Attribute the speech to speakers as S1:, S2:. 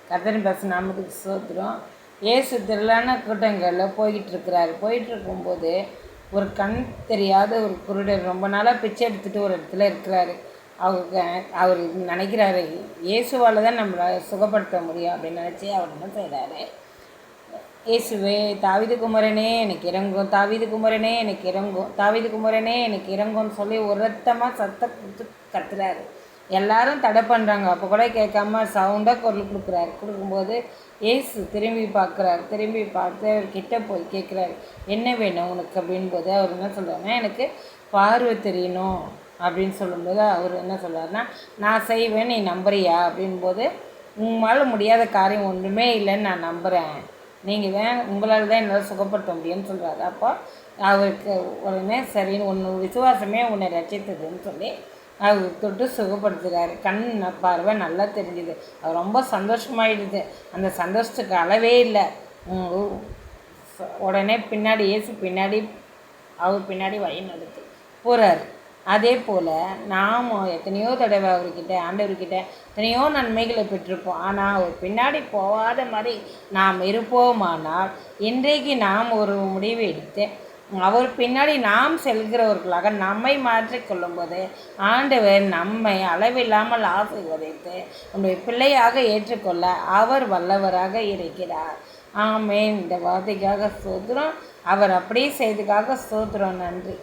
S1: கர்த்தரின் பரிசுத்த நாமத்துக்கு ஸ்தோத்திரம். இயேசு திரளான கூட்டங்களில் போயிட்டுருக்கும்போது ஒரு கண் தெரியாத ஒரு குருடர் ரொம்ப நாளாக பிச்சை எடுத்துகிட்டு ஒரு இடத்துல இருக்கிறாரு. அவர் நினைக்கிறாரு இயேசுவால் தான் நம்மளை சுகப்படுத்த முடியும் அப்படின்னு நினச்சி அவர் என்ன செய்கிறாரு, இயேசுவே தாவீது குமாரனே எனக்கு இறங்கும், தாவீது குமாரனே எனக்கு இறங்கும், தாவீது குமாரனே எனக்கு இறங்கும்னு சொல்லி உரத்தமாக சத்தம் கொடுத்து கத்துறாரு. எல்லாரும் தடை பண்ணுறாங்க, அப்போ கூட கேட்காம சவுண்டாக குரல் கொடுக்கும்போது ஏசு திரும்பி பார்த்து அவர் கிட்ட போய் கேட்குறாரு, என்ன வேணும் உனக்கு அப்படின்போது அவர் என்ன சொல்கிறாருன்னா, எனக்கு பார்வை தெரியணும் அப்படின்னு சொல்லும்போது அவர் என்ன சொல்கிறாருன்னா, நான் செய்வேன் நீ நம்புறியா அப்படின்போது, உங்களால் முடியாத காரியம் ஒன்றுமே இல்லைன்னு நான் நம்புகிறேன், நீங்கள் தான் உங்களால் தான் என்னால் சுகப்படுத்த முடியும்னு சொல்கிறாரு. அப்போ அவருக்கு உடனே சரின்னு ஒன்று விசுவாசமே உன்னை ரசித்ததுன்னு சொல்லி அவர் தொட்டு சுகப்படுத்துகிறாரு. கண் பார்வை நல்லா தெரிஞ்சுது. அவர் ரொம்ப சந்தோஷமாயிடுது. அந்த சந்தோஷத்துக்கு அளவே இல்லை. உடனே பின்னாடி இயேசு அவர் பின்னாடி வழி நடத்து போகிறார். அதே போல் நாம் எத்தனையோ தடவை ஆண்டவர்கிட்ட எத்தனையோ நன்மைகளை பெற்றிருப்போம். ஆனால் அவர் பின்னாடி போகாத மாதிரி நாம் இருப்போமானால் இன்றைக்கு நாம் ஒரு முடிவு எடுத்து அவர் பின்னாடி நாம் செல்கிறவர்களாக நம்மை மாற்றிக்கொள்ளும்போது ஆண்டவர் நம்மை அளவில்லாமல் ஆசீர்வதித்து நம்முடைய பிள்ளையாக ஏற்றுக்கொள்ள அவர் வல்லவராக இருக்கிறார். ஆமென். இந்த வார்த்தைக்காக ஸ்தோத்திரம். அவர் அப்படியே செய்ததுக்காக ஸ்தோத்திரம். நன்றி.